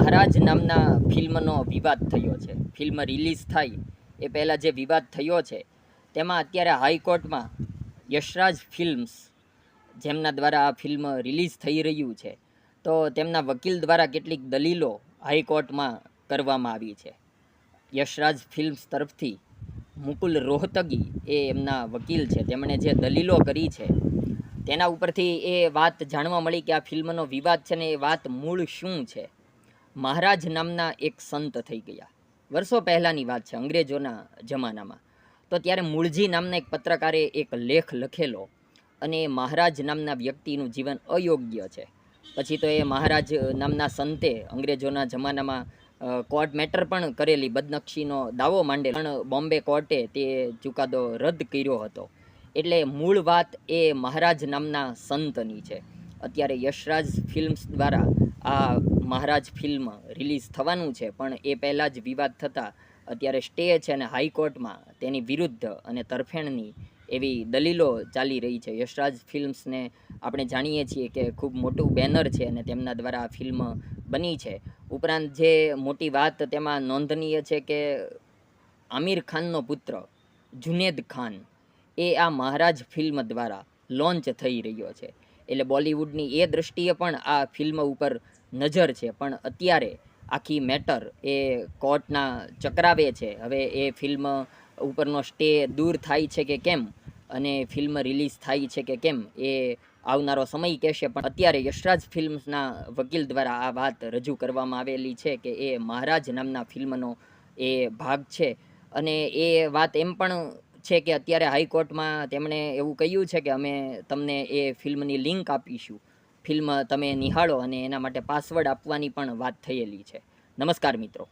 મહારાજ નામના ફિલ્મનો વિવાદ થયો છે. ફિલ્મ રિલીઝ થાય એ પહેલાં જે વિવાદ થયો છે તેમાં અત્યારે હાઈકોર્ટમાં યશરાજ ફિલ્મ્સ જેમના દ્વારા આ ફિલ્મ રિલીઝ થઈ રહ્યું છે તો તેમના વકીલ દ્વારા કેટલીક દલીલો હાઈકોર્ટમાં કરવામાં આવી છે. યશરાજ ફિલ્મ્સ તરફથી મુકુલ રોહતગી એ એમના વકીલ છે, તેમણે જે દલીલો કરી છે તેના ઉપરથી એ વાત જાણવા મળી કે આ ફિલ્મનો વિવાદ છે ને એ વાત મૂળ શું છે. મહારાજ નામના એક સંત થઈ ગયા. વર્ષો પહેલાંની વાત છે, અંગ્રેજોના જમાનામાં. તો ત્યારે મૂળજી નામના એક પત્રકારે એક લેખ લખેલો અને એ મહારાજ નામના વ્યક્તિનું જીવન અયોગ્ય છે. પછી તો એ મહારાજ નામના સંતે અંગ્રેજોના જમાનામાં કોર્ટ મેટર પણ કરેલી, બદનક્ષીનો દાવો માંડેલો, પણ બોમ્બે કોર્ટે તે ચુકાદો રદ કર્યો હતો. એટલે મૂળ વાત એ મહારાજ નામના સંતની છે. અત્યારે યશરાજ ફિલ્મ્સ દ્વારા આ મહારાજ ફિલ્મ રિલીઝ થવાનું છે, પણ એ પહેલાં જ વિવાદ થતાં અત્યારે સ્ટે છે અને હાઈકોર્ટમાં તેની વિરુદ્ધ અને તરફેણની એવી દલીલો ચાલી રહી છે. યશરાજ ફિલ્મ્સને આપણે જાણીએ છીએ કે ખૂબ મોટું બેનર છે અને તેમના દ્વારા આ ફિલ્મ બની છે. ઉપરાંત જે મોટી વાત તેમાં નોંધનીય છે કે આમિર ખાનનો પુત્ર જુનેદ ખાન એ આ મહારાજ ફિલ્મ દ્વારા લોન્ચ થઈ રહ્યો છે. એટલે બોલિવૂડની એ દૃષ્ટિએ પણ આ ફિલ્મ ઉપર નજર છે, પણ અત્યારે આખી મેટર એ કોર્ટના ચક્રાવે છે. હવે એ ફિલ્મ ઉપરનો સ્ટે દૂર થાય છે કે કેમ અને ફિલ્મ રિલીઝ થાય છે કે કેમ એ આવનારો સમય કહેશે. પણ અત્યારે યશરાજ ફિલ્મ્સના વકીલ દ્વારા આ વાત રજૂ કરવામાં આવેલી છે કે એ મહારાજ નામના ફિલ્મનો એ ભાગ છે. અને એ વાત એમ પણ છે કે અત્યારે હાઈકોર્ટમાં તેમણે એવું કહ્યું છે કે અમે તમને એ ફિલ્મની લિંક આપીશું, ફિલ્મ તમે નિહાળો, અને એના માટે પાસવર્ડ આપવાની પણ વાત થયેલી છે. નમસ્કાર મિત્રો.